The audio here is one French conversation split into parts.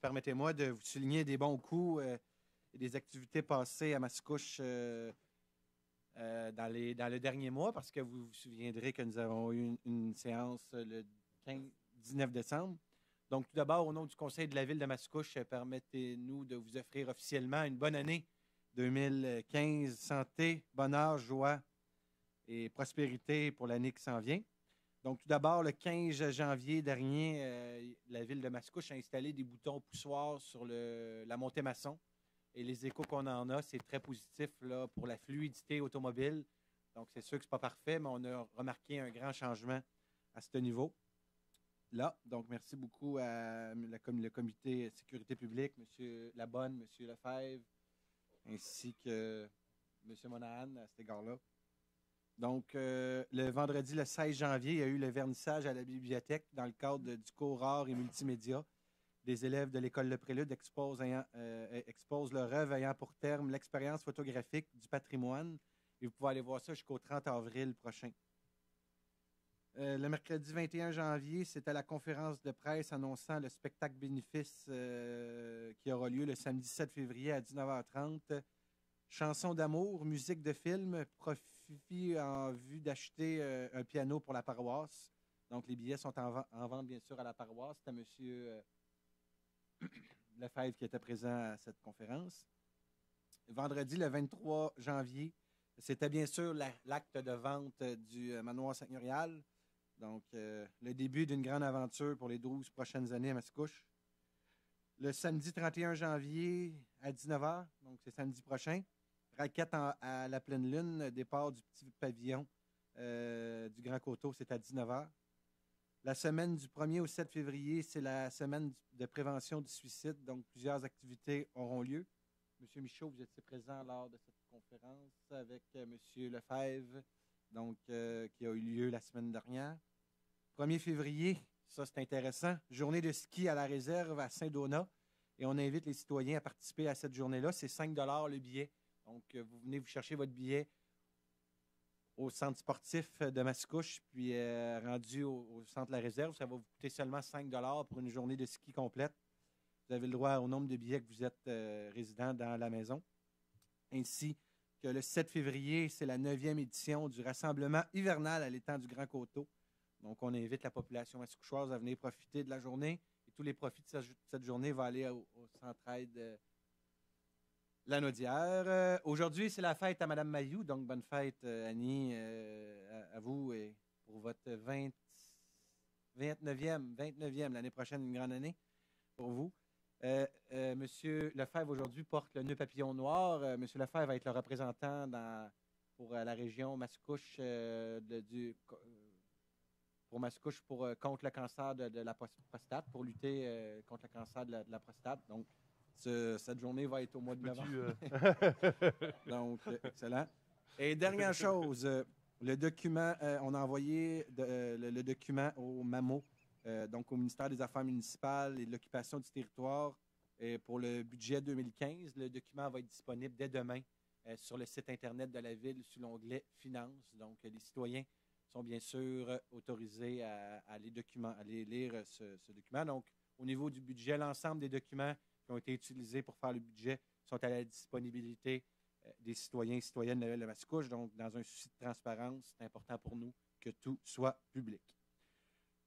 permettez-moi de vous souligner des bons coups et des activités passées à Mascouche dans le dernier mois, parce que vous vous souviendrez que nous avons eu une séance le 19 décembre. Donc, tout d'abord, au nom du Conseil de la Ville de Mascouche, permettez-nous de vous offrir officiellement une bonne année 2015. Santé, bonheur, joie et prospérité pour l'année qui s'en vient. Donc, tout d'abord, le 15 janvier dernier, la Ville de Mascouche a installé des boutons poussoirs sur la montée Masson. Et les échos qu'on en a, c'est très positif là, pour la fluidité automobile. Donc, c'est sûr que ce n'est pas parfait, mais on a remarqué un grand changement à ce niveau-là. Donc, merci beaucoup à le comité sécurité publique, M. Labonne, M. Lefebvre, ainsi que M. Monahan à cet égard-là. Donc, le vendredi, le 16 janvier, il y a eu le vernissage à la bibliothèque dans le cadre du cours art et multimédia. Des élèves de l'école Le Prélude exposent leur œuvre ayant pour terme l'expérience photographique du patrimoine. Et vous pouvez aller voir ça jusqu'au 30 avril prochain. Le mercredi 21 janvier, c'était la conférence de presse annonçant le spectacle bénéfice qui aura lieu le samedi 7 février à 19h30. Chansons d'amour, musique de film, profit en vue d'acheter un piano pour la paroisse. Donc, les billets sont en vente, bien sûr, à la paroisse. C'était M. Lefebvre qui était présent à cette conférence. Vendredi, le 23 janvier, c'était bien sûr l'acte de vente du manoir seigneurial. Donc, le début d'une grande aventure pour les 12 prochaines années à Mascouche. Le samedi 31 janvier à 19h, donc c'est samedi prochain, raquette à la pleine lune, départ du petit pavillon du Grand Coteau, c'est à 19h. La semaine du 1er au 7 février, c'est la semaine de prévention du suicide, donc plusieurs activités auront lieu. Monsieur Michaud, vous étiez présent lors de cette conférence avec Monsieur Lefebvre, donc, qui a eu lieu la semaine dernière. 1er février, ça c'est intéressant, journée de ski à la réserve à Saint-Donat, et on invite les citoyens à participer à cette journée-là. C'est 5 $ le billet. Donc, vous venez vous chercher votre billet au centre sportif de Mascouche, puis rendu au centre La Réserve, ça va vous coûter seulement 5 $ pour une journée de ski complète. Vous avez le droit au nombre de billets que vous êtes résident dans la maison. Ainsi que le 7 février, c'est la 9e édition du rassemblement hivernal à l'étang du Grand Coteau. Donc, on invite la population mascouchoise à venir profiter de la journée. Et tous les profits de cette journée vont aller au Centraide La Naudière. Aujourd'hui, c'est la fête à Mme Mayou. Donc, bonne fête, Annie, à vous et pour votre 29e. L'année prochaine, une grande année pour vous. Monsieur Lefebvre, aujourd'hui, porte le nœud papillon noir. Monsieur Lefebvre va être le représentant pour la région Mascouche pour Mascouche contre le cancer de la prostate, pour lutter contre le cancer de la prostate. Donc, cette journée va être au mois de novembre. Donc, excellent. Et dernière chose, le document, on a envoyé le document au MAMO, donc au ministère des Affaires municipales et de l'occupation du territoire pour le budget 2015. Le document va être disponible dès demain sur le site Internet de la Ville sous l'onglet Finances. Donc, les citoyens sont bien sûr autorisés à aller lire ce document. Donc, au niveau du budget, l'ensemble des documents qui ont été utilisés pour faire le budget sont à la disponibilité des citoyens et citoyennes de la Ville de Mascouche. Donc, dans un souci de transparence, c'est important pour nous que tout soit public.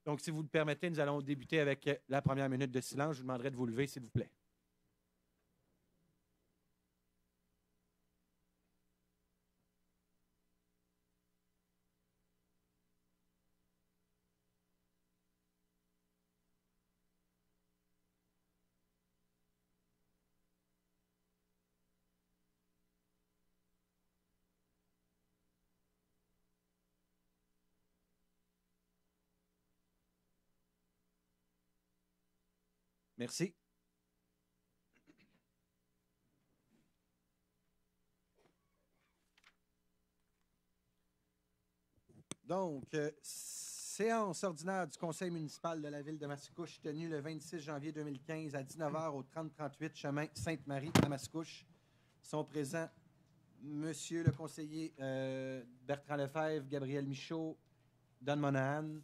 Donc, si vous le permettez, nous allons débuter avec la première minute de silence. Je vous demanderai de vous lever, s'il vous plaît. Merci. Donc, séance ordinaire du Conseil municipal de la Ville de Mascouche tenue le 26 janvier 2015 à 19h au 3038 chemin Sainte-Marie à Mascouche. Sont présents Monsieur le conseiller Bertrand Lefebvre, Gabriel Michaud, Don Monahan,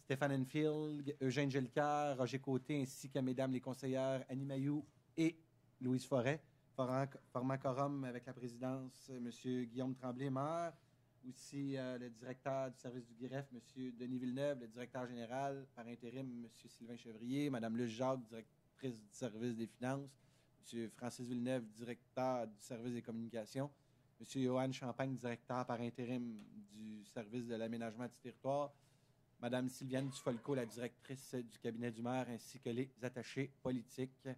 Stéphane Enfield, Eugène Gelliqueur, Roger Côté, ainsi qu'à mesdames les conseillères Annie Mailloux et Louise Forêt. Formant quorum avec la présidence, M. Guillaume Tremblay-Maire, aussi le directeur du service du greffe, M. Denis Villeneuve, le directeur général par intérim, M. Sylvain Chevrier, Mme Luce Jacques, directrice du service des finances, M. Francis Villeneuve, directeur du service des communications, M. Johan Champagne, directeur par intérim du service de l'aménagement du territoire, Mme Sylviane Dufolco, la directrice du cabinet du maire, ainsi que les attachés politiques.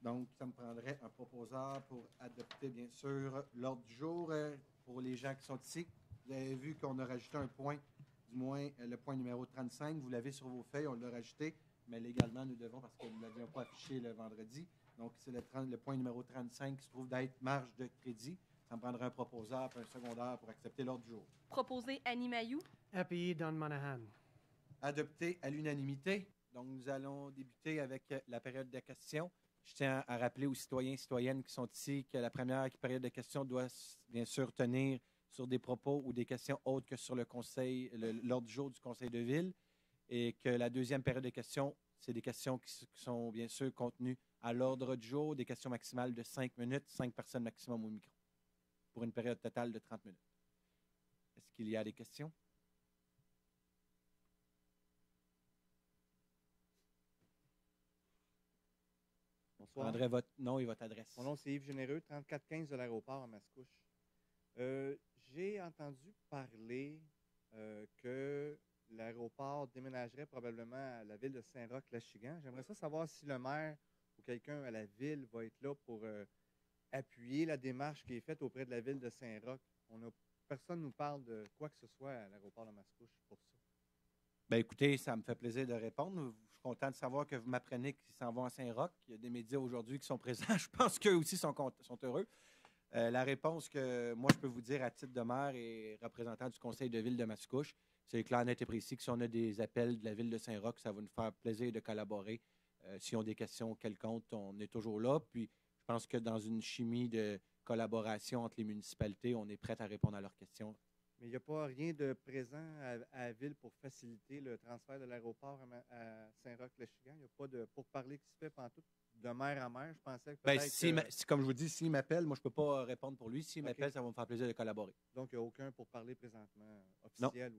Donc, ça me prendrait un proposeur pour adopter, bien sûr, l'ordre du jour. Pour les gens qui sont ici, vous avez vu qu'on a rajouté un point, du moins le point numéro 35. Vous l'avez sur vos feuilles, on l'a rajouté, mais légalement, nous devons, parce que nous ne l'avions pas affiché le vendredi. Donc, c'est le point numéro 35 qui se trouve d'être marge de crédit. Ça me prendrait un proposeur et un secondaire pour accepter l'ordre du jour. Proposé Annie Mailloux. Appuyé Don Monahan. Adopté à l'unanimité. Donc, nous allons débuter avec la période de questions. Je tiens à rappeler aux citoyens et citoyennes qui sont ici que la première période de questions doit bien sûr tenir sur des propos ou des questions autres que sur l'ordre du jour du Conseil de ville et que la deuxième période de questions, c'est des questions qui sont bien sûr contenues à l'ordre du jour, des questions maximales de 5 minutes, 5 personnes maximum au micro, pour une période totale de 30 minutes. Est-ce qu'il y a des questions? Bonsoir. Prendrai votre nom et votre adresse. Mon nom, c'est Yves Généreux, 3415 de l'aéroport à Mascouche. J'ai entendu parler que l'aéroport déménagerait probablement à la ville de Saint-Roch-Lachigan. J'aimerais savoir si le maire ou quelqu'un à la ville va être là pour appuyer la démarche qui est faite auprès de la ville de Saint-Roch. Personne ne nous parle de quoi que ce soit à l'aéroport de Mascouche pour ça. Bien, écoutez, ça me fait plaisir de répondre. Je suis content de savoir que vous m'apprenez qu'ils s'en vont à Saint-Roch. Il y a des médias aujourd'hui qui sont présents. Je pense qu'eux aussi sont heureux. La réponse que moi, je peux vous dire à titre de maire et représentant du conseil de ville de Mascouche, c'est clair, net et précis que si on a des appels de la ville de Saint-Roch, ça va nous faire plaisir de collaborer. S'ils ont des questions quelconques, on est toujours là. Puis, je pense que dans une chimie de collaboration entre les municipalités, on est prêt à répondre à leurs questions. Mais il n'y a pas rien de présent à la ville pour faciliter le transfert de l'aéroport à Saint-Roch-Lachigan? Il n'y a pas de pourparler qui se fait pantoute de maire à maire? Je pensais que peut-être... comme je vous dis, s'il m'appelle, moi, je ne peux pas répondre pour lui. S'il m'appelle, ça va me faire plaisir de collaborer. Donc, il n'y a aucun pourparler présentement officiel?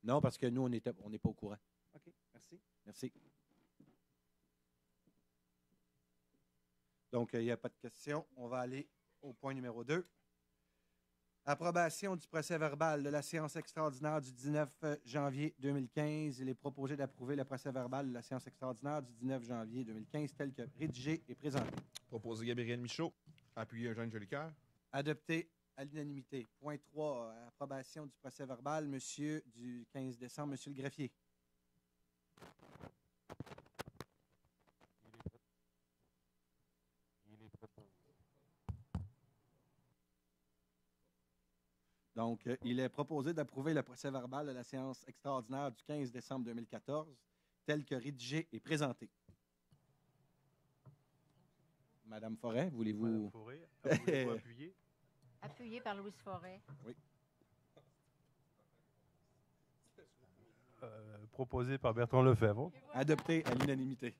Non, non, parce que nous, on n'est pas au courant. OK, merci. Merci. Donc, il n'y a pas de questions. On va aller au point numéro 2. Approbation du procès-verbal de la séance extraordinaire du 19 janvier 2015. Il est proposé d'approuver le procès-verbal de la séance extraordinaire du 19 janvier 2015 tel que rédigé et présenté. Proposé Gabriel Michaud. Appuyé Eugène Gelliqueur. Adopté à l'unanimité. Point 3. Approbation du procès-verbal. Monsieur du 15 décembre, Monsieur le greffier. Donc, il est proposé d'approuver le procès-verbal de la séance extraordinaire du 15 décembre 2014, tel que rédigé et présenté. Madame Forêt, voulez-vous... Madame Forêt, voulez-vous appuyer? Appuyé par Louise Forêt. Oui. Proposé par Bertrand Lefebvre. Adopté à l'unanimité.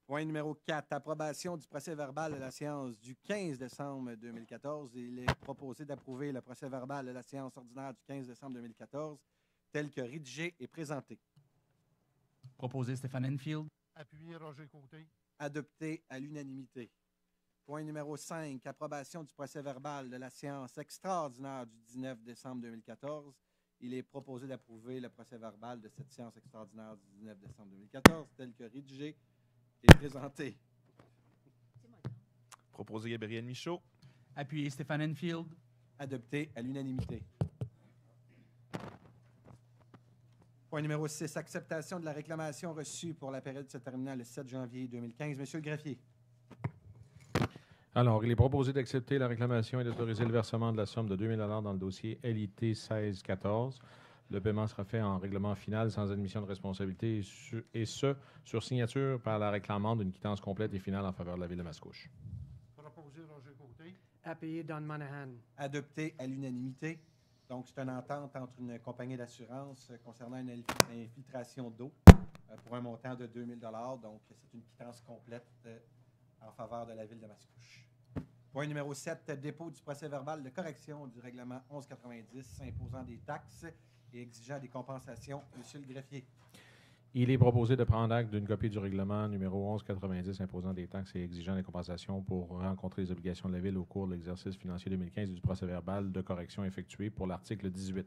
Point numéro 4. Approbation du procès-verbal de la séance du 15 décembre 2014. Il est proposé d'approuver le procès-verbal de la séance ordinaire du 15 décembre 2014, tel que rédigé et présenté. Proposé Stéphane Enfield. Appuyé Roger Côté. Adopté à l'unanimité. Point numéro 5. Approbation du procès-verbal de la séance extraordinaire du 19 décembre 2014. Il est proposé d'approuver le procès-verbal de cette séance extraordinaire du 19 décembre 2014, tel que rédigé et présenté. Proposé Gabriel Michaud. Appuyé Stéphane Enfield. Adopté à l'unanimité. Point numéro 6. Acceptation de la réclamation reçue pour la période se terminant le 7 janvier 2015. Monsieur le greffier. Alors, il est proposé d'accepter la réclamation et d'autoriser le versement de la somme de 2 000 $ dans le dossier LIT 1614. Le paiement sera fait en règlement final sans admission de responsabilité et ce, sur signature par la réclamante d'une quittance complète et finale en faveur de la ville de Mascouche. Proposé Roger Côté. Appuyé Don Monahan. Adopté à l'unanimité. Donc, c'est une entente entre une compagnie d'assurance concernant une infiltration d'eau pour un montant de 2 000 $. Donc, c'est une quittance complète en faveur de la ville de Mascouche. Point numéro 7, dépôt du procès-verbal de correction du règlement 1190 imposant des taxes et exigeant des compensations. Monsieur le greffier. Il est proposé de prendre acte d'une copie du règlement numéro 1190 imposant des taxes et exigeant des compensations pour rencontrer les obligations de la Ville au cours de l'exercice financier 2015 et du procès-verbal de correction effectué pour l'article 18.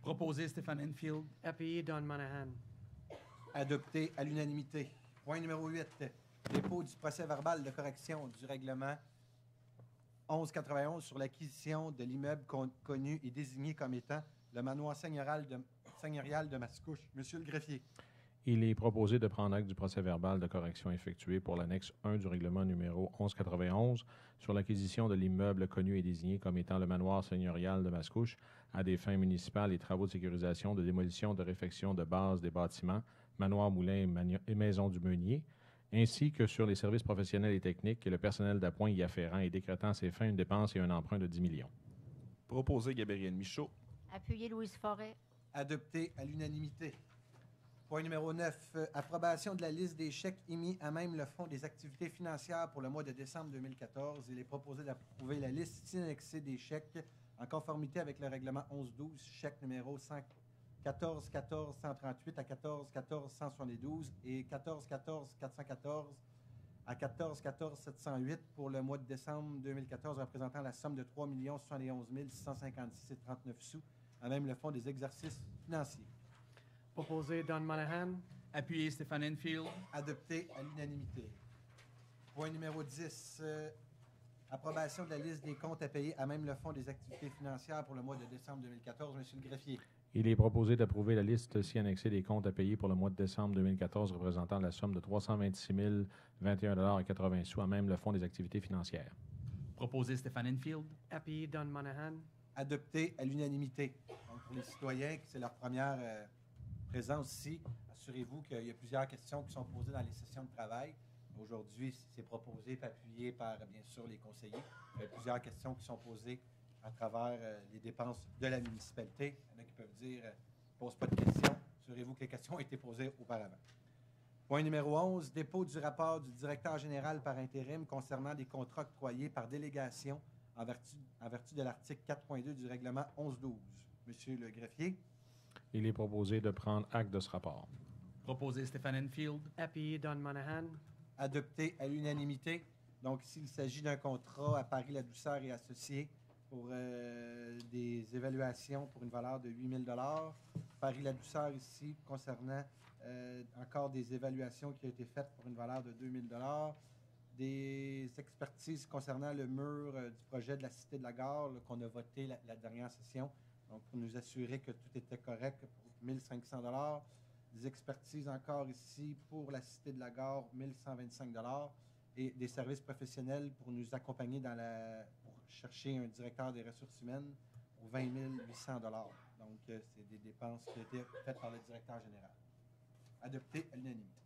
Proposé Stéphane Enfield. Appuyé Don Monahan. Adopté à l'unanimité. Point numéro 8, dépôt du procès-verbal de correction du règlement 1191 sur l'acquisition de l'immeuble connu et désigné comme étant le manoir seigneurial de Mascouche. Monsieur le greffier. Il est proposé de prendre acte du procès-verbal de correction effectué pour l'annexe 1 du règlement numéro 1191 sur l'acquisition de l'immeuble connu et désigné comme étant le manoir seigneurial de Mascouche à des fins municipales et travaux de sécurisation, de démolition, de réfection de base des bâtiments, manoir, moulin et maison du meunier, ainsi que sur les services professionnels et techniques et le personnel d'appoint y afférent et décrétant à ces fins une dépense et un emprunt de 10 millions. Proposé Gabriel Michaud. Appuyé Louise Forêt. Adopté à l'unanimité. Point numéro 9, approbation de la liste des chèques émis à même le Fonds des activités financières pour le mois de décembre 2014. Il est proposé d'approuver la liste synexée des chèques en conformité avec le règlement 1112, chèque numéro 14 14 138 à 14 14 172 et 14 14 414 à 14 14 708 pour le mois de décembre 2014, représentant la somme de 3 071 656 et 39 sous à même le Fonds des exercices financiers. Proposé Don Monahan. Appuyé Stéphane Enfield. Adopté à l'unanimité. Point numéro 10, approbation de la liste des comptes à payer à même le Fonds des activités financières pour le mois de décembre 2014. Monsieur le greffier. Il est proposé d'approuver la liste ci annexée des comptes à payer pour le mois de décembre 2014 représentant la somme de 326 021 et 80 sous à même le Fonds des activités financières. Proposé Stéphane Enfield. Appuyé Don Monahan. Adopté à l'unanimité. Donc, pour les citoyens, c'est leur première présence ici. Assurez-vous qu'il y a plusieurs questions qui sont posées dans les sessions de travail. Aujourd'hui, c'est proposé et appuyé par, bien sûr, les conseillers. Il y a plusieurs questions qui sont posées à travers les dépenses de la municipalité. Il y en a qui peuvent dire « pose pas de questions ». Assurez-vous que les questions ont été posées auparavant. Point numéro 11, dépôt du rapport du directeur général par intérim concernant des contrats octroyés par délégation en vertu de l'article 4.2 du règlement 1112. Monsieur le greffier. Il est proposé de prendre acte de ce rapport. Proposé Stéphane Enfield. Appuyé Don Monahan. Adopté à l'unanimité. Donc, ici, il s'agit d'un contrat à Paris-La-Douceur et associés pour des évaluations pour une valeur de 8 000 $. Paris-La-Douceur ici, concernant encore des évaluations qui ont été faites pour une valeur de 2 000 $. Des expertises concernant le mur du projet de la Cité de la Gare qu'on a voté la dernière session. Donc, pour nous assurer que tout était correct pour 1 500 $. Des expertises encore ici pour la Cité de la Gare, 1 125 $. Et des services professionnels pour nous accompagner pour chercher un directeur des ressources humaines pour 20 800 $. Donc, c'est des dépenses qui ont été faites par le directeur général. Adopté à l'unanimité.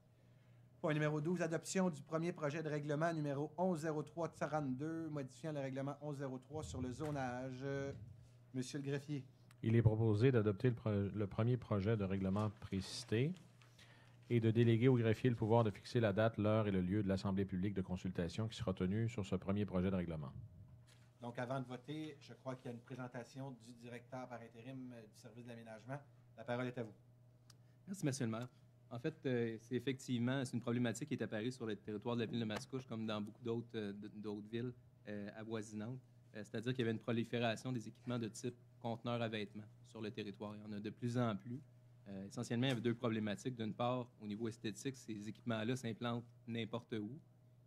Point numéro 12, adoption du premier projet de règlement numéro 1103-42, modifiant le règlement 1103 sur le zonage. Monsieur le greffier. Il est proposé d'adopter le premier projet de règlement précité et de déléguer au greffier le pouvoir de fixer la date, l'heure et le lieu de l'Assemblée publique de consultation qui sera tenue sur ce premier projet de règlement. Donc, avant de voter, je crois qu'il y a une présentation du directeur par intérim du service de l'aménagement. La parole est à vous. Merci, M. le maire. En fait, c'est effectivement une problématique qui est apparue sur le territoire de la ville de Mascouche, comme dans beaucoup d'autres villes avoisinantes. C'est-à-dire qu'il y avait une prolifération des équipements de type conteneur à vêtements sur le territoire. Il y en a de plus en plus. Essentiellement, il y avait deux problématiques. D'une part, au niveau esthétique, ces équipements-là s'implantent n'importe où.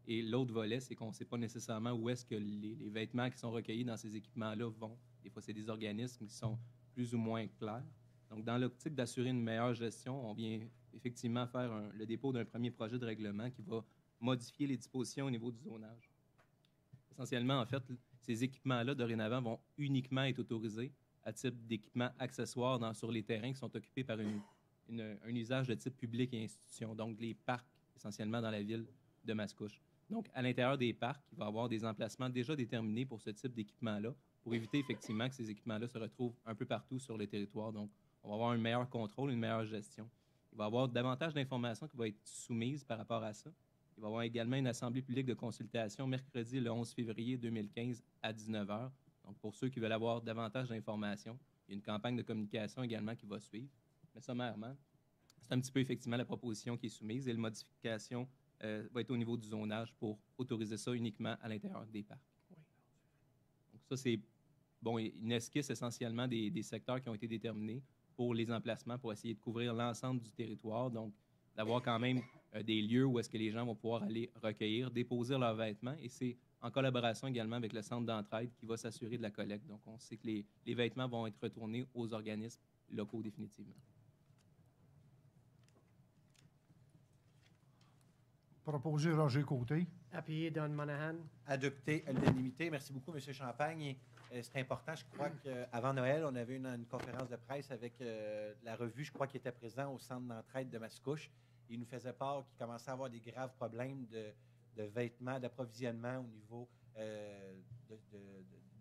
Et l'autre volet, c'est qu'on ne sait pas nécessairement où est-ce que les vêtements qui sont recueillis dans ces équipements-là vont. Des fois, c'est des organismes qui sont plus ou moins clairs. Donc, dans l'optique d'assurer une meilleure gestion, on vient effectivement faire le dépôt d'un premier projet de règlement qui va modifier les dispositions au niveau du zonage. Essentiellement, en fait, ces équipements-là, dorénavant, vont uniquement être autorisés à type d'équipements accessoires sur les terrains qui sont occupés par un usage de type public et institution, donc les parcs, essentiellement dans la ville de Mascouche. Donc, à l'intérieur des parcs, il va y avoir des emplacements déjà déterminés pour ce type d'équipement-là pour éviter effectivement que ces équipements-là se retrouvent un peu partout sur le territoire. Donc, on va avoir un meilleur contrôle, une meilleure gestion. Il va y avoir davantage d'informations qui vont être soumises par rapport à ça. Il va y avoir également une assemblée publique de consultation mercredi le 11 février 2015 à 19 h. Donc, pour ceux qui veulent avoir davantage d'informations, il y a une campagne de communication également qui va suivre. Mais sommairement, c'est un petit peu effectivement la proposition qui est soumise et la modification va être au niveau du zonage pour autoriser ça uniquement à l'intérieur des parcs. Donc ça, c'est une esquisse essentiellement des secteurs qui ont été déterminés pour les emplacements pour essayer de couvrir l'ensemble du territoire. Donc, d'avoir quand même des lieux où est-ce que les gens vont pouvoir aller recueillir, déposer leurs vêtements. Et c'est en collaboration également avec le centre d'entraide qui va s'assurer de la collecte. Donc, on sait que les vêtements vont être retournés aux organismes locaux définitivement. Proposé Roger Côté. Appuyé Don Monahan. Adopté à l'unanimité. Merci beaucoup, M. Champagne. Et, c'est important, je crois qu'avant Noël, on avait une conférence de presse avec la revue, je crois, qui était présent au centre d'entraide de Mascouche. Il nous faisait part qu'il commençait à avoir des graves problèmes de vêtements, d'approvisionnement au niveau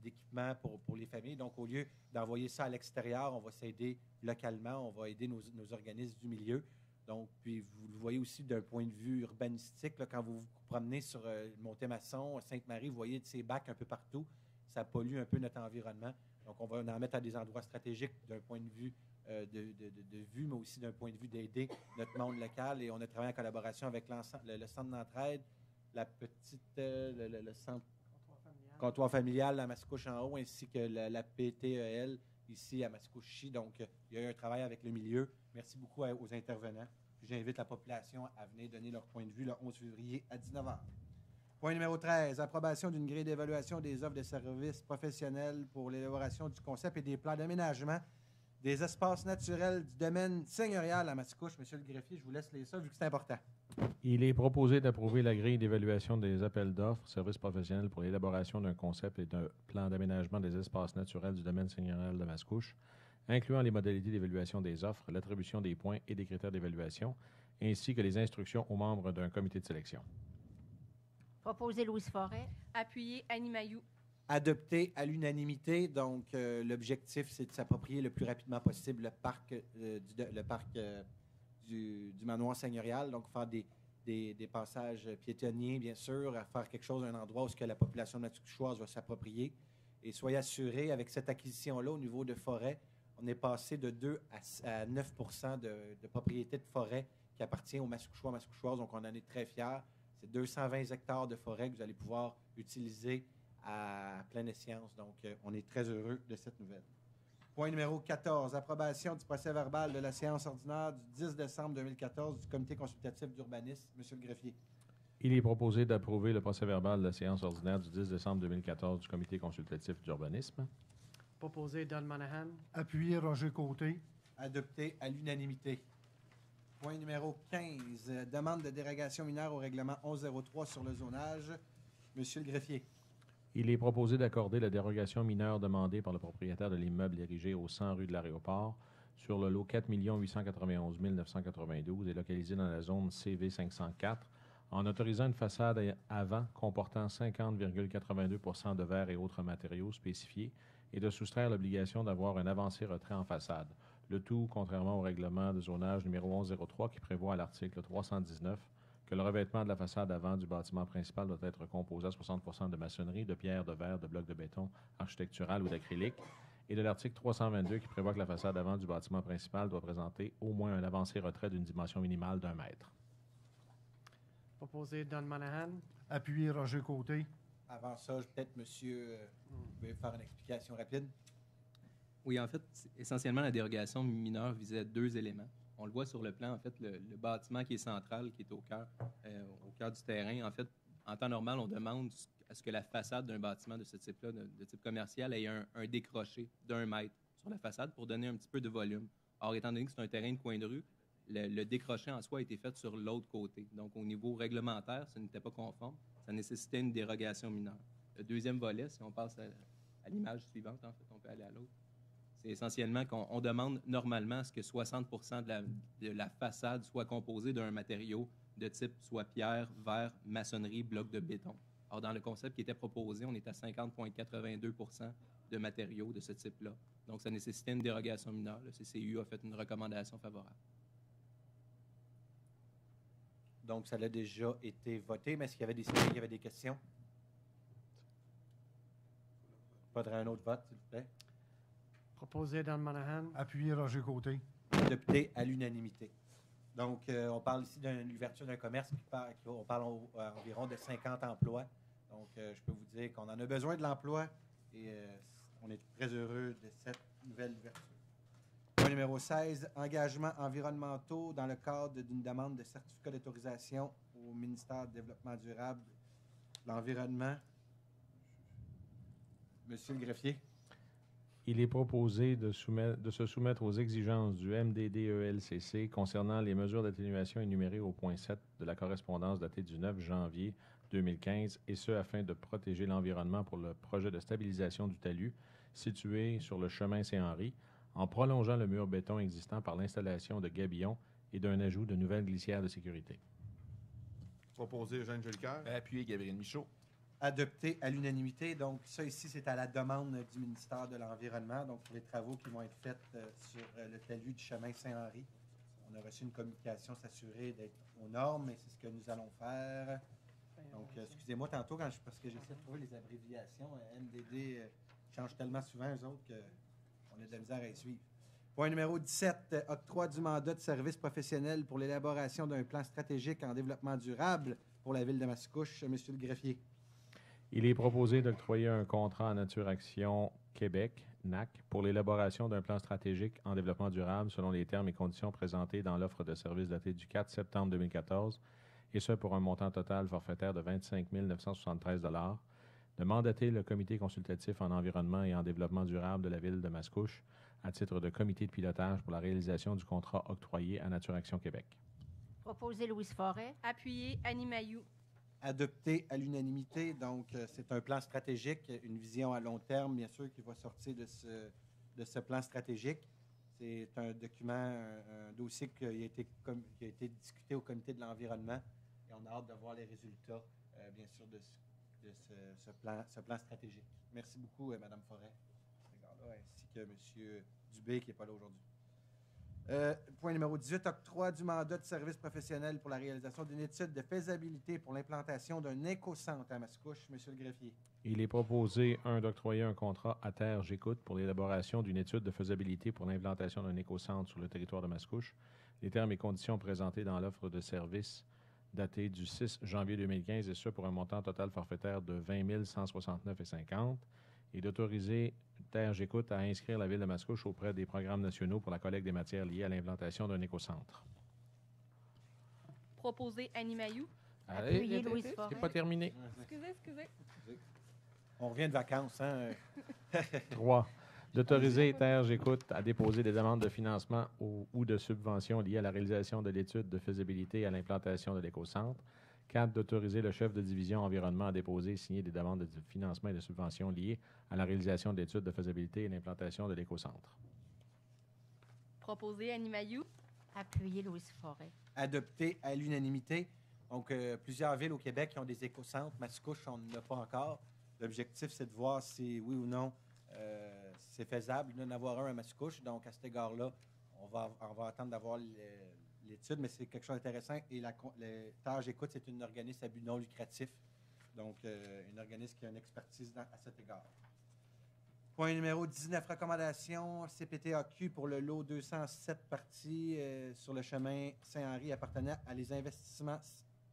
d'équipements pour les familles. Donc, au lieu d'envoyer ça à l'extérieur, on va s'aider localement, on va aider nos organismes du milieu. Donc, puis vous le voyez aussi d'un point de vue urbanistique, là, quand vous vous promenez sur Montémasson, Sainte-Marie, vous voyez de ces bacs un peu partout. Ça pollue un peu notre environnement. Donc, on va en mettre à des endroits stratégiques d'un point de vue de vue, mais aussi d'un point de vue d'aider notre monde local. Et on a travaillé en collaboration avec le centre d'entraide, la petite, le centre comptoir familial à Mascouche en haut, ainsi que la PTEL ici à Mascouche. Donc, il y a eu un travail avec le milieu. Merci beaucoup aux intervenants. Puis j'invite la population à venir donner leur point de vue le 11 février à 19 h. Point numéro 13, approbation d'une grille d'évaluation des offres de services professionnels pour l'élaboration du concept et des plans d'aménagement des espaces naturels du domaine seigneurial à Mascouche. Monsieur le greffier, je vous laisse lire ça vu que c'est important. Il est proposé d'approuver la grille d'évaluation des appels d'offres, services professionnels pour l'élaboration d'un concept et d'un plan d'aménagement des espaces naturels du domaine seigneurial de Mascouche, incluant les modalités d'évaluation des offres, l'attribution des points et des critères d'évaluation, ainsi que les instructions aux membres d'un comité de sélection. Proposé Louise Forêt. Appuyé Annie Mailloux. Adopté à l'unanimité. Donc, l'objectif, c'est de s'approprier le plus rapidement possible le parc, du manoir seigneurial. Donc, faire des passages piétonniers, bien sûr, à faire quelque chose, un endroit où la population mascouchoise va s'approprier. Et soyez assurés, avec cette acquisition-là, au niveau de forêt, on est passé de 2 à 9 % de propriété de forêt qui appartient aux Mascouchois, Mascouchoises. Donc, on en est très fiers. C'est 220 hectares de forêt que vous allez pouvoir utiliser à pleine échéance. Donc, on est très heureux de cette nouvelle. Point numéro 14, approbation du procès-verbal de la séance ordinaire du 10 décembre 2014 du comité consultatif d'urbanisme. Monsieur le greffier. Il est proposé d'approuver le procès-verbal de la séance ordinaire du 10 décembre 2014 du comité consultatif d'urbanisme. Proposé Don Monahan. Appuyé Roger Côté. Adopté à l'unanimité. Point numéro 15, demande de dérogation mineure au règlement 1103 sur le zonage. Monsieur le greffier. Il est proposé d'accorder la dérogation mineure demandée par le propriétaire de l'immeuble érigé au 100 rue de l'Aéroport sur le lot 4 891 992 et localisé dans la zone CV 504 en autorisant une façade avant comportant 50,82 % de verre et autres matériaux spécifiés et de soustraire l'obligation d'avoir un avancé-retrait en façade. Le tout, contrairement au règlement de zonage numéro 1103 qui prévoit à l'article 319 que le revêtement de la façade avant du bâtiment principal doit être composé à 60 % de maçonnerie, de pierre, de verre, de blocs de béton architectural ou d'acrylique, et de l'article 322 qui prévoit que la façade avant du bâtiment principal doit présenter au moins un avancé-retrait d'une dimension minimale d'1 mètre. Proposé Don Monahan. Appuyé Roger Côté. Avant ça, peut-être, monsieur, vous pouvez faire une explication rapide? Oui, en fait, essentiellement, la dérogation mineure visait 2 éléments. On le voit sur le plan, en fait, le bâtiment qui est central, qui est au cœur du terrain. En fait, en temps normal, on demande à ce que la façade d'un bâtiment de ce type-là, de type commercial, ait un décroché d'1 mètre sur la façade pour donner un petit peu de volume. Or, étant donné que c'est un terrain de coin de rue, le décroché en soi a été fait sur l'autre côté. Donc, au niveau réglementaire, ça n'était pas conforme. Ça nécessitait une dérogation mineure. Le deuxième volet, si on passe à l'image suivante, en fait, on peut aller à l'autre. C'est essentiellement qu'on demande normalement à ce que 60 % de la façade soit composée d'un matériau de type soit pierre, verre, maçonnerie, bloc de béton. Or, dans le concept qui était proposé, on est à 50,82 de matériaux de ce type-là. Donc, ça nécessitait une dérogation mineure. Le CCU a fait une recommandation favorable. Donc, ça a déjà été voté, mais est-ce qu'il y avait des citoyens qui avaient des questions? Faudrait un autre vote, s'il vous plaît. Proposé Don Monahan. Appuyé Roger Côté. Adopté à l'unanimité. Donc, on parle ici d'une ouverture d'un commerce on parle environ de 50 emplois. Donc, je peux vous dire qu'on en a besoin de l'emploi et on est très heureux de cette nouvelle ouverture. Point numéro 16, engagements environnementaux dans le cadre d'une demande de certificat d'autorisation au ministère du Développement durable, l'environnement. Monsieur le greffier. Il est proposé de se soumettre aux exigences du MDDELCC concernant les mesures d'atténuation énumérées au point 7 de la correspondance datée du 9 janvier 2015, et ce afin de protéger l'environnement pour le projet de stabilisation du talus situé sur le chemin Saint-Henri, en prolongeant le mur béton existant par l'installation de gabillons et d'un ajout de nouvelles glissières de sécurité. Proposé Eugène Jolicoeur. Appuyé Gabriel Michaud. Adopté à l'unanimité. Donc, ça ici, c'est à la demande du ministère de l'Environnement, donc pour les travaux qui vont être faits sur le talus du chemin Saint-Henri. On a reçu une communication s'assurer d'être aux normes, et c'est ce que nous allons faire. Donc, excusez-moi tantôt, parce que j'essaie de trouver les abréviations. MDD change tellement souvent, eux autres, qu'on a de la misère à y suivre. Point numéro 17, octroi du mandat de service professionnel pour l'élaboration d'un plan stratégique en développement durable pour la ville de Mascouche. Monsieur le greffier. Il est proposé d'octroyer un contrat en Nature Action Québec, NAC, pour l'élaboration d'un plan stratégique en développement durable selon les termes et conditions présentés dans l'offre de service datée du 4 septembre 2014, et ce pour un montant total forfaitaire de 25 973 $, de mandater le Comité consultatif en environnement et en développement durable de la ville de Mascouche à titre de comité de pilotage pour la réalisation du contrat octroyé à Nature Action Québec. Proposé Louise Forêt. Appuyé Annie Mailloux. Adopté à l'unanimité. Donc, c'est un plan stratégique, une vision à long terme, bien sûr, qui va sortir de ce plan stratégique. C'est un document, un dossier qui a été discuté au comité de l'environnement, et on a hâte de voir les résultats, bien sûr, de ce plan stratégique. Merci beaucoup, Mme Forêt, ainsi que M. Dubé, qui n'est pas là aujourd'hui. Point numéro 18, octroi du mandat de service professionnel pour la réalisation d'une étude de faisabilité pour l'implantation d'un écocentre à Mascouche. Monsieur le greffier. Il est proposé, d'octroyer un contrat à Terre J'écoute pour l'élaboration d'une étude de faisabilité pour l'implantation d'un écocentre sur le territoire de Mascouche. Les termes et conditions présentés dans l'offre de service datée du 6 janvier 2015, et ce pour un montant total forfaitaire de 20 169,50 $, et d'autoriser Terre J'écoute à inscrire la ville de Mascouche auprès des programmes nationaux pour la collecte des matières liées à l'implantation d'un écocentre. Proposé Annie Mailloux. Allez, c'est pas terminé. Excusez. On revient de vacances, hein? 3. D'autoriser Terre J'écoute à déposer des demandes de financement ou de subventions liées à la réalisation de l'étude de faisabilité à l'implantation de l'écocentre. 4. D'autoriser le chef de division environnement à déposer et signer des demandes de financement et de subventions liées à la réalisation de l'étude de faisabilité et l'implantation de l'écocentre. Proposé Annie Mailloux. Appuyé Louise Forêt. Adopté à l'unanimité. Donc, plusieurs villes au Québec qui ont des écocentres. Mascouche, on n'en a pas encore. L'objectif, c'est de voir si, oui ou non, c'est faisable d'en avoir un à Mascouche. Donc, à cet égard-là, on va attendre d'avoir l'étude, mais c'est quelque chose d'intéressant. Et Terre J'écoute, c'est un organisme à but non lucratif. Donc, un organisme qui a une expertise à cet égard. Point numéro 19, recommandation CPTAQ pour le lot 207 parties sur le chemin Saint-Henri appartenant à les investissements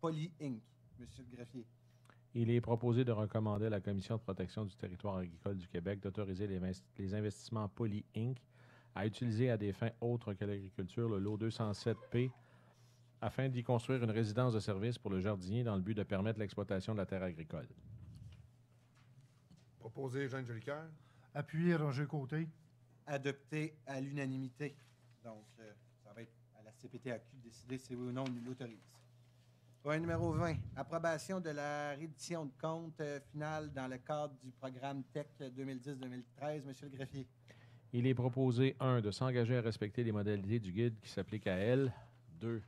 Poly Inc. Monsieur le greffier. Il est proposé de recommander à la Commission de protection du territoire agricole du Québec d'autoriser les investissements Poly Inc. à utiliser à des fins autres que l'agriculture le lot 207P afin d'y construire une résidence de service pour le jardinier dans le but de permettre l'exploitation de la terre agricole. Proposé Eugène Jolicoeur. Appuyé Roger Côté. Adopté à l'unanimité. Donc, ça va être à la CPTAQ de décider si oui ou non on l'autorise. Point numéro 20, approbation de la reddition de compte finale dans le cadre du programme TEC 2010-2013. Monsieur le greffier. Il est proposé, 1, de s'engager à respecter les modalités du guide qui s'appliquent à elle. 2,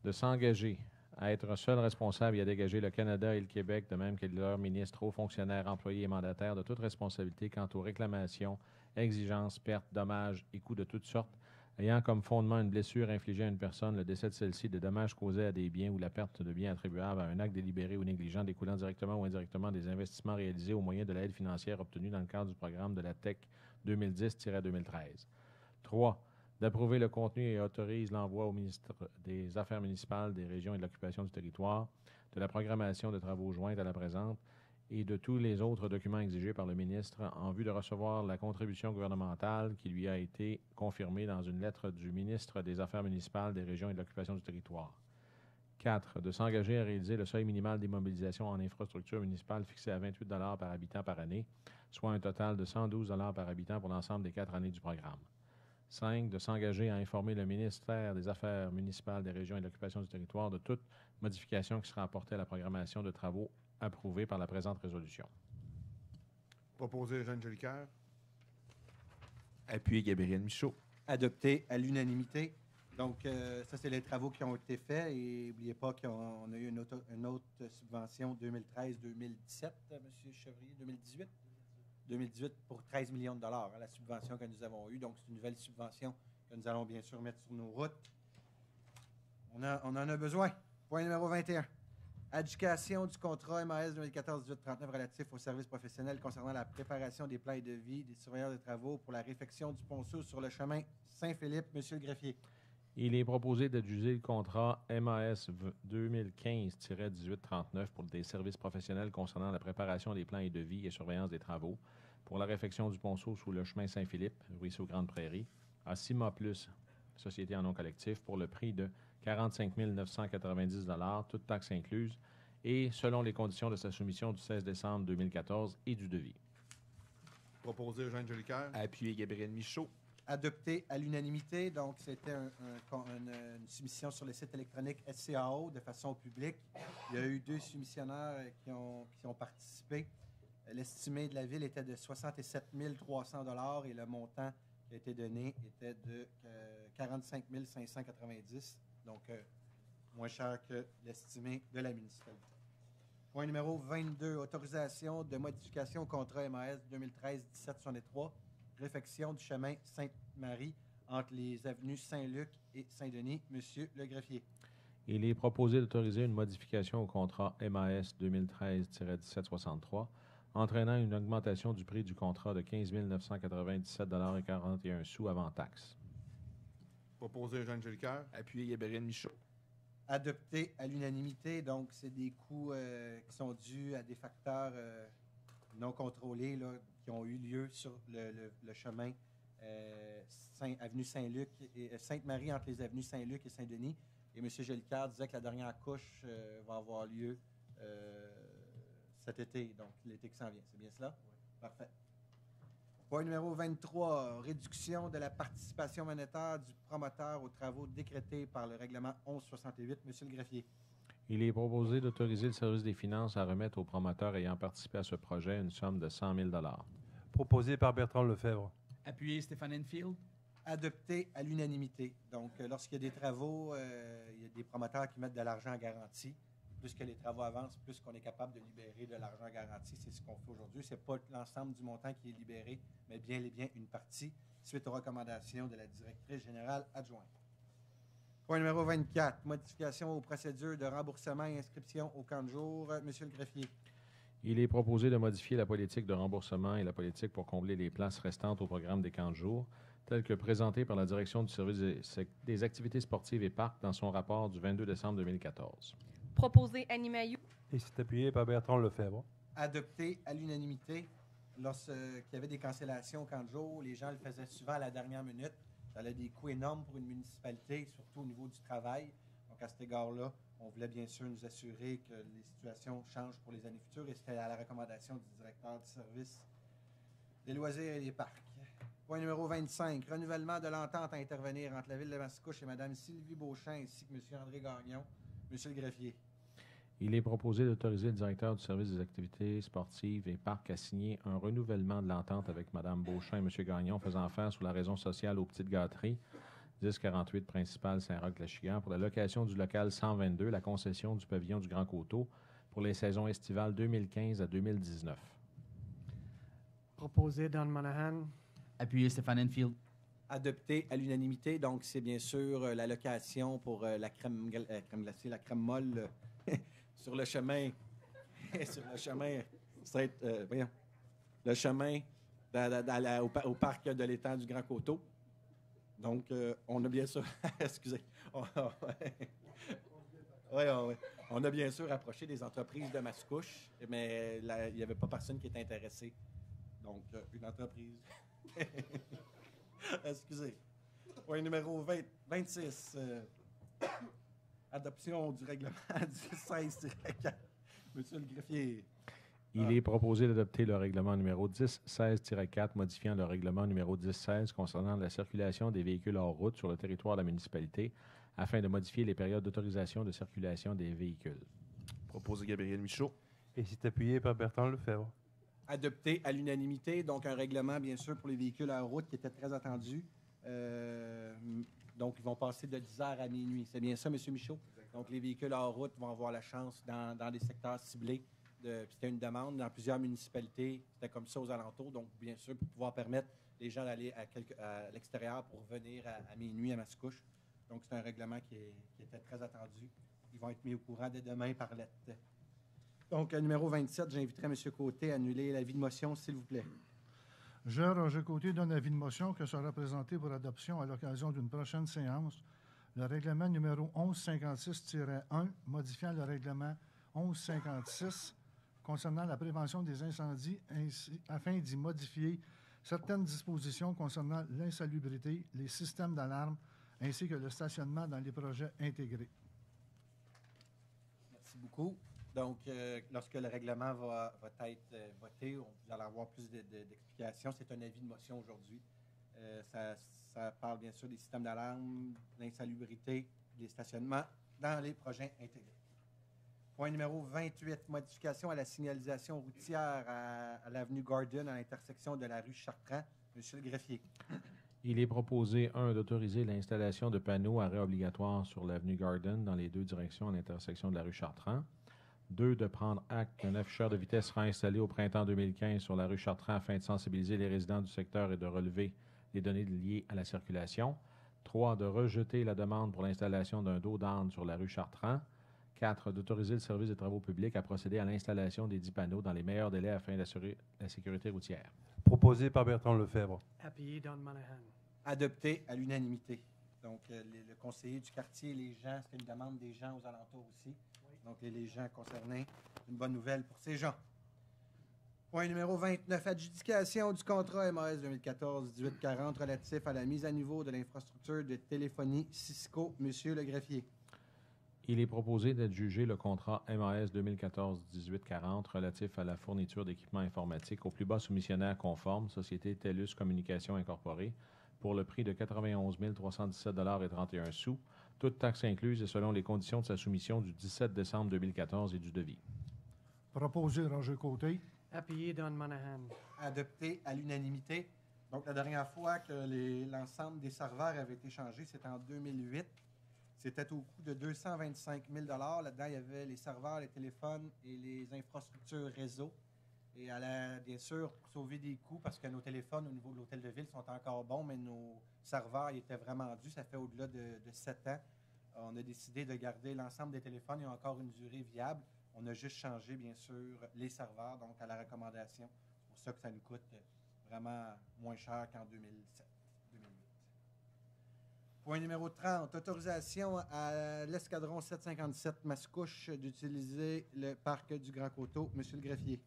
de s'engager à être seul responsable et à dégager le Canada et le Québec, de même que leurs ministres, hauts fonctionnaires, employés et mandataires, de toute responsabilité quant aux réclamations, exigences, pertes, dommages et coûts de toutes sortes, ayant comme fondement une blessure infligée à une personne, le décès de celle-ci, des dommages causés à des biens ou la perte de biens attribuables à un acte délibéré ou négligent découlant directement ou indirectement des investissements réalisés au moyen de l'aide financière obtenue dans le cadre du programme de la TEC 2010-2013. 3. D'approuver le contenu et autorise l'envoi au ministre des Affaires municipales, des régions et de l'occupation du territoire de la programmation de travaux jointes à la présente et de tous les autres documents exigés par le ministre en vue de recevoir la contribution gouvernementale qui lui a été confirmée dans une lettre du ministre des Affaires municipales, des régions et de l'occupation du territoire. 4. De s'engager à réaliser le seuil minimal d'immobilisation en infrastructure municipale fixé à 28 $ par habitant par année, soit un total de 112 $ par habitant pour l'ensemble des 4 années du programme. 5. De s'engager à informer le ministère des Affaires municipales, des régions et de l'occupation du territoire de toute modification qui sera apportée à la programmation de travaux approuvée par la présente résolution. Proposé Jeanne Jolicoeur. Appuyé Gabriel Michaud. Adopté à l'unanimité. Donc, ça, c'est les travaux qui ont été faits. Et n'oubliez pas qu'on a eu une autre subvention 2013-2017, M. Chevrier, 2018. 2018 pour 13 millions de dollars, la subvention que nous avons eue. Donc, c'est une nouvelle subvention que nous allons bien sûr mettre sur nos routes. On en a besoin. Point numéro 21. Adjudication du contrat MAS 2014-1839 relatif aux services professionnels concernant la préparation des plans et devis des surveilleurs de travaux pour la réfection du ponceau sur le chemin Saint-Philippe. Monsieur le greffier. Il est proposé d'adjuger le contrat MAS 2015-1839 pour des services professionnels concernant la préparation des plans et devis et surveillance des travaux pour la réfection du ponceau sous le chemin Saint-Philippe, ruisseau Grande Prairie, à Cima Plus, société en nom collectif, pour le prix de 45 990 $, toutes taxes incluses, et selon les conditions de sa soumission du 16 décembre 2014 et du devis. Proposé Jeanne Jolicoeur. Appuyé Gabriel Michaud. Adopté à l'unanimité. Donc, c'était une soumission sur le site électronique SCAO de façon publique. Il y a eu 2 soumissionnaires qui ont participé. L'estimé de la ville était de 67 300 $ et le montant qui a été donné était de 45 590 $. Donc, moins cher que l'estimé de la municipalité. Point numéro 22, autorisation de modification au contrat MAS 2013-1763. Réfection du chemin Sainte-Marie entre les avenues Saint-Luc et Saint-Denis. Monsieur le greffier. Il est proposé d'autoriser une modification au contrat MAS 2013-1763, entraînant une augmentation du prix du contrat de 15 997 $ et 41 sous avant taxe. Proposé Jeanne Jolicoeur. Appuyé Gabriel Michaud. Adopté à l'unanimité. Donc, c'est des coûts qui sont dus à des facteurs non contrôlés là, qui ont eu lieu sur le chemin avenue Saint-Luc et Sainte-Marie entre les avenues Saint-Luc et Saint-Denis. Et M. Jolicoeur disait que la dernière couche va avoir lieu cet été, donc l'été qui s'en vient. C'est bien cela? Oui. Parfait. Point numéro 23, réduction de la participation monétaire du promoteur aux travaux décrétés par le règlement 1168. Monsieur le greffier. Il est proposé d'autoriser le service des finances à remettre aux promoteurs ayant participé à ce projet une somme de 100 000 $. Proposé par Bertrand Lefebvre. Appuyé Stéphane Enfield. Adopté à l'unanimité. Donc, lorsqu'il y a des travaux, il y a des promoteurs qui mettent de l'argent en garantie. Plus que les travaux avancent, plus qu'on est capable de libérer de l'argent en garantie. C'est ce qu'on fait aujourd'hui. Ce n'est pas l'ensemble du montant qui est libéré, mais bien et bien une partie, suite aux recommandations de la directrice générale adjointe. Point numéro 24, modification aux procédures de remboursement et inscription au camp de jour. Monsieur le greffier. Il est proposé de modifier la politique de remboursement et la politique pour combler les places restantes au programme des camps de jour, telle que présentée par la Direction du service des activités sportives et parcs dans son rapport du 22 décembre 2014. Proposé Annie Mailloux. Et c'est appuyé par Bertrand Lefebvre. Adopté à l'unanimité. Lorsqu'il y avait des cancellations au camp de jour, les gens le faisaient souvent à la dernière minute. Ça a des coûts énormes pour une municipalité, surtout au niveau du travail. Donc, à cet égard-là, on voulait bien sûr nous assurer que les situations changent pour les années futures et c'était à la recommandation du directeur du service des loisirs et des parcs. Point numéro 25, renouvellement de l'entente à intervenir entre la Ville de Mascouche et Mme Sylvie Beauchamp ainsi que M. André Gagnon. Monsieur le greffier. Il est proposé d'autoriser le directeur du service des activités sportives et parcs à signer un renouvellement de l'entente avec Mme Beauchamp et M. Gagnon faisant affaire sous la raison sociale aux petites gâteries 1048 principal Saint-Roch-Lachigan pour la location du local 122, la concession du pavillon du Grand Coteau pour les saisons estivales 2015 à 2019. Proposé Don Monahan. Appuyé Stéphane Enfield. Adopté à l'unanimité. Donc, c'est bien sûr la location pour la crème glacée, la crème molle sur le chemin. Sur le chemin. Voyons. Le chemin au parc de l'étang du Grand Coteau. Donc, on a bien sûr. Excusez. On a bien sûr approché des entreprises de Mascouche, mais il n'y avait pas personne qui était intéressé. Donc, une entreprise. Excusez. Point numéro 26. Adoption du règlement 1016-4. Monsieur le greffier. Il est proposé d'adopter le règlement numéro 1016-4 modifiant le règlement numéro 1016 concernant la circulation des véhicules hors route sur le territoire de la municipalité afin de modifier les périodes d'autorisation de circulation des véhicules. Proposé Gabriel Michaud. Et c'est appuyé par Bertrand Lefebvre. Adopté à l'unanimité, donc un règlement, bien sûr, pour les véhicules hors route qui était très attendu. Donc, ils vont passer de 10h à minuit. C'est bien ça, M. Michaud? Donc, les véhicules hors route vont avoir la chance dans des secteurs ciblés. C'était une demande dans plusieurs municipalités. C'était comme ça aux alentours. Donc, bien sûr, pour pouvoir permettre les gens d'aller à l'extérieur pour venir à minuit à Mascouche. Donc, c'est un règlement qui était très attendu. Ils vont être mis au courant dès demain par lettre. Donc, numéro 27, j'inviterai M. Côté à annuler l'avis de motion, s'il vous plaît. Je, Roger Côté, donne avis de motion que sera présenté pour adoption à l'occasion d'une prochaine séance le règlement numéro 1156-1 modifiant le règlement 1156 concernant la prévention des incendies afin d'y modifier certaines dispositions concernant l'insalubrité, les systèmes d'alarme ainsi que le stationnement dans les projets intégrés. Merci beaucoup. Donc, lorsque le règlement va être voté, vous allez avoir plus d'explications. C'est un avis de motion aujourd'hui. Ça parle bien sûr des systèmes d'alarme, l'insalubrité, des stationnements dans les projets intégrés. Point numéro 28, modification à la signalisation routière à l'avenue Gordon à l'intersection de la rue Chartrand. Monsieur le greffier. Il est proposé, 1, d'autoriser l'installation de panneaux arrêt obligatoire sur l'avenue Garden dans les deux directions à l'intersection de la rue Chartrand. 2, de prendre acte qu'un afficheur de vitesse sera installé au printemps 2015 sur la rue Chartrand afin de sensibiliser les résidents du secteur et de relever les données liées à la circulation. 3, de rejeter la demande pour l'installation d'un dos d'âne sur la rue Chartrand. 4, d'autoriser le service des travaux publics à procéder à l'installation des 10 panneaux dans les meilleurs délais afin d'assurer la sécurité routière. Proposé par Bertrand Lefebvre. Appuyé Don Monahan. Adopté à l'unanimité. Donc, le conseiller du quartier, les gens, c'est une demande des gens aux alentours aussi. Donc, les gens concernés, une bonne nouvelle pour ces gens. Point numéro 29, adjudication du contrat MAS 2014-1840 relatif à la mise à niveau de l'infrastructure de téléphonie Cisco. Monsieur le greffier. Il est proposé d'adjuger le contrat MAS 2014-1840 relatif à la fourniture d'équipements informatiques au plus bas soumissionnaire conforme, Société TELUS Communications Incorporée, pour le prix de 91 317,31 $, toutes taxes incluses et selon les conditions de sa soumission du 17 décembre 2014 et du devis. Proposé Roger Côté. Appuyé Don Monahan. Adopté à l'unanimité. Donc, la dernière fois que l'ensemble des serveurs avait été changé, c'était en 2008. C'était au coût de 225 000 $. Là-dedans, il y avait les serveurs, les téléphones et les infrastructures réseau. Et elle a, bien sûr, sauvé des coûts parce que nos téléphones au niveau de l'hôtel de ville sont encore bons, mais nos serveurs ils étaient vraiment dus. Ça fait au-delà de 7 ans. On a décidé de garder l'ensemble des téléphones. Ils ont encore une durée viable. On a juste changé, bien sûr, les serveurs, donc à la recommandation. C'est pour ça que ça nous coûte vraiment moins cher qu'en 2007. Point numéro 30, autorisation à l'escadron 757 Mascouche d'utiliser le parc du Grand Coteau. Monsieur le greffier.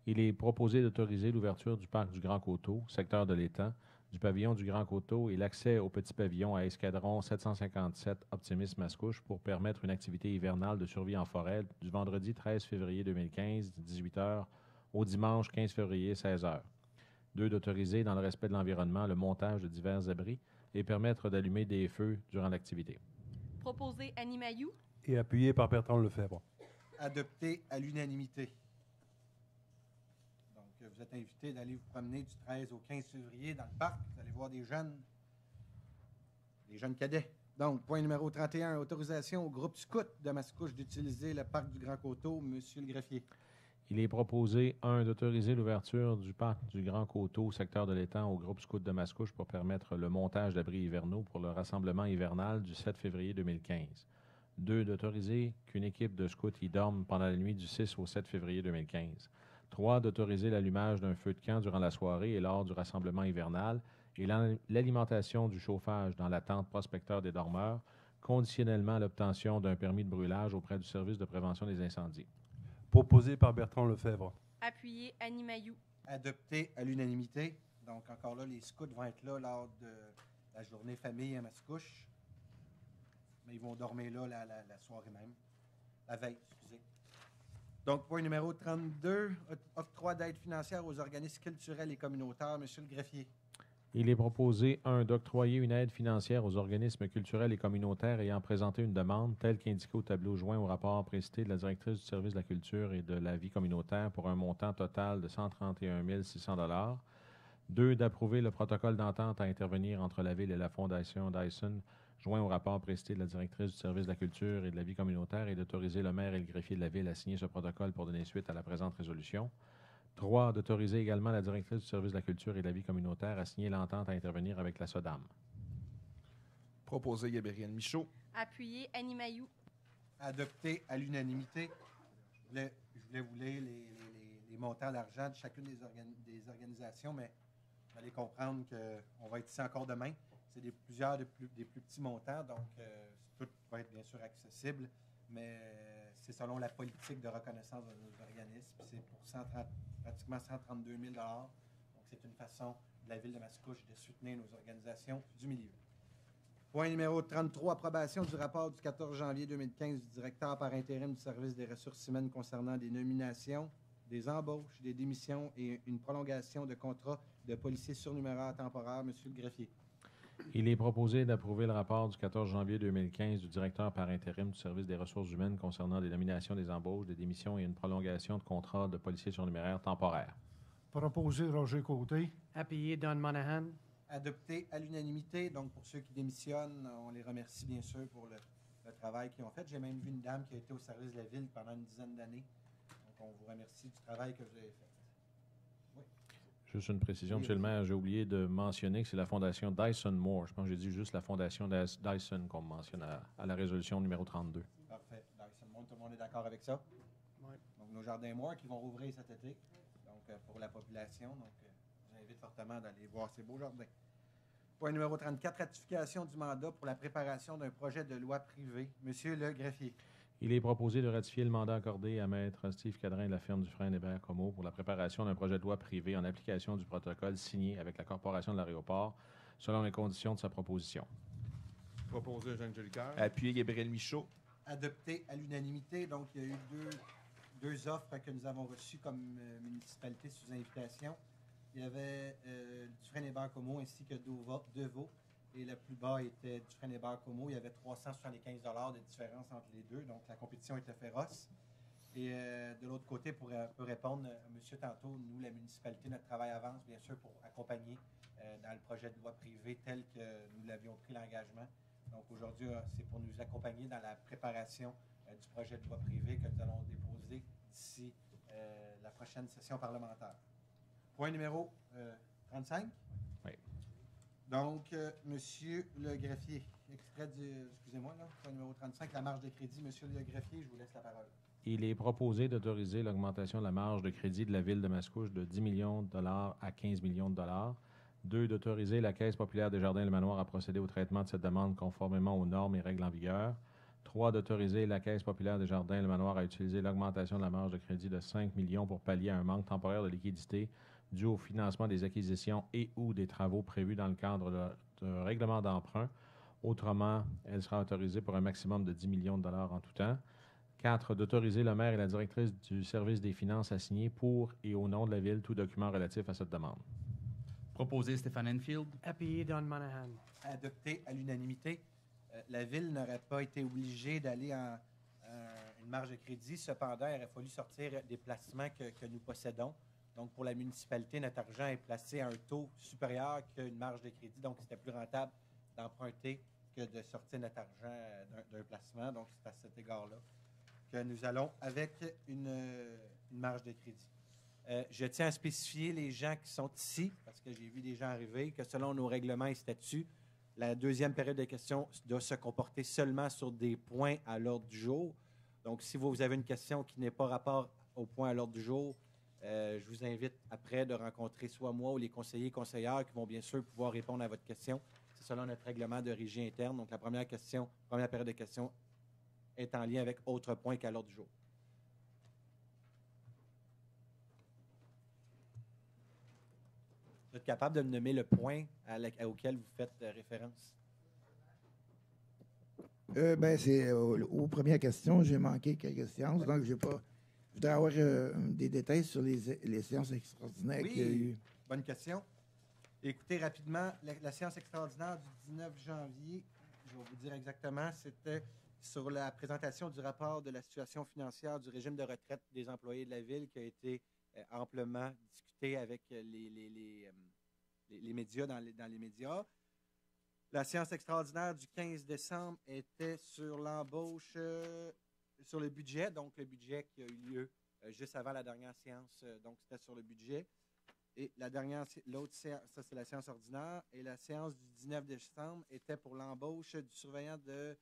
Il est proposé d'autoriser l'ouverture du parc du Grand Coteau, secteur de l'étang, du pavillon du Grand Coteau et l'accès au petit pavillon à escadron 757 Optimus Mascouche pour permettre une activité hivernale de survie en forêt du vendredi 13 février 2015, 18h, au dimanche 15 février, 16h. 2, d'autoriser, dans le respect de l'environnement, le montage de divers abris et permettre d'allumer des feux durant l'activité. Proposé Annie Mailloux. Et appuyé par Bertrand Lefebvre. Adopté à l'unanimité. Donc, vous êtes invité d'aller vous promener du 13 au 15 février dans le parc. Vous allez voir des jeunes les jeunes cadets. Donc, point numéro 31, autorisation au groupe scout de Mascouche d'utiliser le parc du Grand Coteau. Monsieur le greffier. Il est proposé, 1, d'autoriser l'ouverture du parc du Grand Coteau au secteur de l'étang au groupe scout de Mascouche pour permettre le montage d'abris hivernaux pour le rassemblement hivernal du 7 février 2015. 2, d'autoriser qu'une équipe de scouts y dorme pendant la nuit du 6 au 7 février 2015. 3, d'autoriser l'allumage d'un feu de camp durant la soirée et lors du rassemblement hivernal et l'alimentation du chauffage dans la tente prospecteur des dormeurs, conditionnellement à l'obtention d'un permis de brûlage auprès du service de prévention des incendies. Proposé par Bertrand Lefebvre. Appuyé Annie Mailloux. Adopté à l'unanimité. Donc, encore là, les scouts vont être là lors de la journée famille à Mascouche. Mais ils vont dormir là la soirée même. La veille, excusez. Donc, point numéro 32, octroi d'aide financière aux organismes culturels et communautaires. Monsieur le greffier. Il est proposé, 1, d'octroyer une aide financière aux organismes culturels et communautaires ayant présenté une demande telle qu'indiquée au tableau joint au rapport précité de la directrice du service de la culture et de la vie communautaire pour un montant total de 131 600 $. 2, d'approuver le protocole d'entente à intervenir entre la Ville et la Fondation Dyson joint au rapport précité de la directrice du service de la culture et de la vie communautaire et d'autoriser le maire et le greffier de la Ville à signer ce protocole pour donner suite à la présente résolution. 3, d'autoriser également la directrice du service de la culture et de la vie communautaire à signer l'entente à intervenir avec la SODAM. Proposé Gabriel Michaud. Appuyé Annie Mailloux. Adopté à l'unanimité. Je voulais vous lire les montants d'argent de chacune des organisations, mais vous allez comprendre qu'on va être ici encore demain. C'est plusieurs des plus petits montants, donc tout va être bien sûr accessible, mais c'est selon la politique de reconnaissance de nos organismes. C'est pour pratiquement 132 000 $. Donc, c'est une façon de la Ville de Mascouche de soutenir nos organisations du milieu. Point numéro 33, approbation du rapport du 14 janvier 2015 du directeur par intérim du service des ressources humaines concernant des nominations, des embauches, des démissions et une prolongation de contrat de policiers surnuméraires temporaires. Monsieur le greffier. Il est proposé d'approuver le rapport du 14 janvier 2015 du directeur par intérim du service des ressources humaines concernant des nominations, des embauches, des démissions et une prolongation de contrat de policiers surnuméraires temporaires. Proposé Roger Côté. Appuyé Don Monahan. Adopté à l'unanimité. Donc, pour ceux qui démissionnent, on les remercie bien sûr pour le travail qu'ils ont fait. J'ai même vu une dame qui a été au service de la Ville pendant une dizaine d'années. Donc, on vous remercie du travail que vous avez fait. Oui. Juste une précision, M. le maire, j'ai oublié de mentionner que c'est la fondation Dyson Moore. Je pense que j'ai dit juste la fondation Dyson qu'on mentionne à la résolution numéro 32. Parfait. Dyson Moore, tout le monde est d'accord avec ça? Oui. Donc, nos jardins Moore qui vont rouvrir cet été, donc pour la population. Donc, je vous invite fortement d'aller voir ces beaux jardins. Point numéro 34, ratification du mandat pour la préparation d'un projet de loi privé. Monsieur le greffier. Il est proposé de ratifier le mandat accordé à Maître Steve Cadrin de la firme Dufresne-Hébert-Comeau pour la préparation d'un projet de loi privé en application du protocole signé avec la Corporation de l'aéroport selon les conditions de sa proposition. Proposé Eugène Jolicoeur. Appuyé Gabriel Michaud. Adopté à l'unanimité. Donc, il y a eu deux offres que nous avons reçues comme municipalité sous invitation. Il y avait Dufresne-Hébert-Comeau ainsi que Deveau. Et le plus bas était Dufresne-Hébert-Comeau. Il y avait 375 $ de différence entre les deux. Donc, la compétition était féroce. Et de l'autre côté, pour répondre à monsieur tantôt, nous, la municipalité, notre travail avance, bien sûr, pour accompagner dans le projet de loi privé tel que nous l'avions pris l'engagement. Donc, aujourd'hui, c'est pour nous accompagner dans la préparation du projet de loi privé que nous allons déposer d'ici la prochaine session parlementaire. Point numéro 35. Oui. Donc, monsieur le greffier, extrait du... Excusez-moi, là, point numéro 35, la marge de crédit. Monsieur le greffier, je vous laisse la parole. Il est proposé d'autoriser l'augmentation de la marge de crédit de la Ville de Mascouche de 10 millions de dollars à 15 millions de dollars. 2, d'autoriser la Caisse populaire des Jardins et le Manoir à procéder au traitement de cette demande conformément aux normes et règles en vigueur. 3, d'autoriser la Caisse populaire des Jardins et le Manoir à utiliser l'augmentation de la marge de crédit de 5 millions pour pallier à un manque temporaire de liquidité dû au financement des acquisitions et ou des travaux prévus dans le cadre de règlement d'emprunt. Autrement, elle sera autorisée pour un maximum de 10 millions de dollars en tout temps. 4, d'autoriser le maire et la directrice du service des finances à signer pour et au nom de la Ville tout document relatif à cette demande. Proposé Stéphane Enfield. Appuyé Don Monahan. Adopté à l'unanimité. La Ville n'aurait pas été obligée d'aller en une marge de crédit. Cependant, il aurait fallu sortir des placements que nous possédons. Donc, pour la municipalité, notre argent est placé à un taux supérieur qu'une marge de crédit. Donc, c'était plus rentable d'emprunter que de sortir notre argent d'un placement. Donc, c'est à cet égard-là que nous allons avec une marge de crédit. Je tiens à spécifier les gens qui sont ici, parce que j'ai vu des gens arriver, que selon nos règlements et statuts, la deuxième période de questions doit se comporter seulement sur des points à l'ordre du jour. Donc, si vous avez une question qui n'est pas rapport au point à l'ordre du jour, je vous invite après de rencontrer soit moi ou les conseillers et conseillères qui vont bien sûr pouvoir répondre à votre question. C'est selon notre règlement de régie interne. Donc, la première période de questions est en lien avec autre point qu'à l'ordre du jour. Vous êtes capable de me nommer le point auquel vous faites référence? C'est aux premières questions. J'ai manqué quelques séances, donc j'ai pas. Je voudrais avoir des détails sur les séances extraordinaires qu'il y a eu. Bonne question. Écoutez rapidement, la séance extraordinaire du 19 janvier, je vais vous dire exactement, c'était sur la présentation du rapport de la situation financière du régime de retraite des employés de la Ville qui a été amplement discuté avec les médias dans les médias. La séance extraordinaire du 15 décembre était sur l'embauche, sur le budget, donc le budget qui a eu lieu juste avant la dernière séance, donc c'était sur le budget. Et l'autre séance, ça c'est la séance ordinaire, et la séance du 19 décembre était pour l'embauche du surveillant du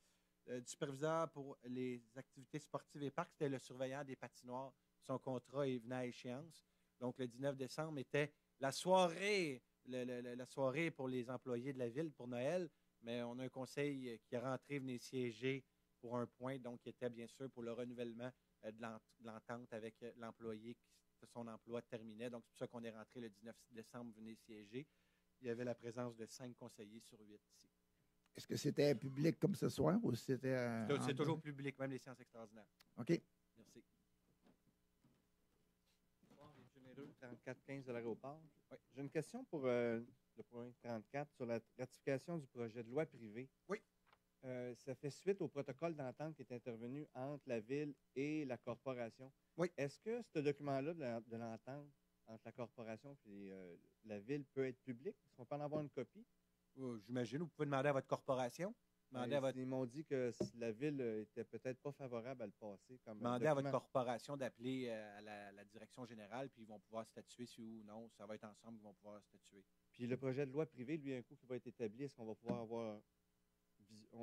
superviseur pour les activités sportives et parcs, c'était le surveillant des patinoires. Son contrat venait à échéance. Donc le 19 décembre était la soirée, la soirée pour les employés de la Ville pour Noël, mais on a un conseil qui est rentré, venir siéger pour un point, donc qui était bien sûr pour le renouvellement de l'entente avec l'employé que son emploi terminait. Donc, c'est pour ça qu'on est rentré le 19 décembre, venez siéger. Il y avait la présence de 5 conseillers sur 8 ici. Est-ce que c'était public comme ce soir ou c'était... c'est toujours public, même les séances extraordinaires. OK. Merci. 3415 de l'aéroport. Oui. J'ai une question pour le point 34 sur la ratification du projet de loi privé. Oui. Ça fait suite au protocole d'entente qui est intervenu entre la Ville et la corporation. Oui. Est-ce que ce document-là de l'entente entre la corporation et la Ville peut être public? Est-ce qu'on peut en avoir une copie? J'imagine. Vous pouvez demander à votre corporation. Ils m'ont dit que la Ville était peut-être pas favorable à le passer. Demandez à votre corporation d'appeler à la direction générale, puis ils vont pouvoir statuer si oui ou non. Ça va être ensemble qu'ils vont pouvoir statuer. Puis le projet de loi privé, lui, un coup qui va être établi, est-ce qu'on va pouvoir avoir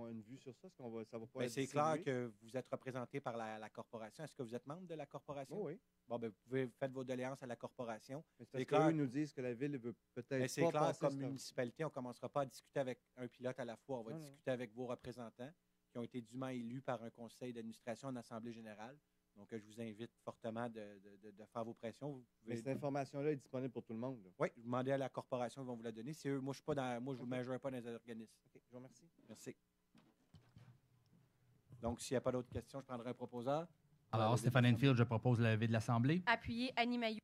une vue sur ça? Est-ce qu'on ça va pouvoir être c'est clair que vous êtes représenté par la corporation. Est-ce que vous êtes membre de la corporation? Oh, oui. Bon, vous pouvez faire vos doléances à la corporation. C'est clair. Eux nous disent que la Ville veut peut-être c'est clair, comme municipalité, on ne commencera pas à discuter avec un pilote à la fois. On va discuter avec vos représentants qui ont été dûment élus par un conseil d'administration en assemblée générale. Donc, je vous invite fortement de faire vos pressions. Mais cette information-là est disponible pour tout le monde. Là. Oui, vous demandez à la corporation, ils vont vous la donner. Moi, je ne vous majorerai pas dans les organismes. OK, je vous remercie. Merci. Donc, s'il n'y a pas d'autres questions, je prendrai un proposeur. Alors, Stéphane Enfield, je propose l'avis de l'Assemblée. Appuyez Annie Mailloux.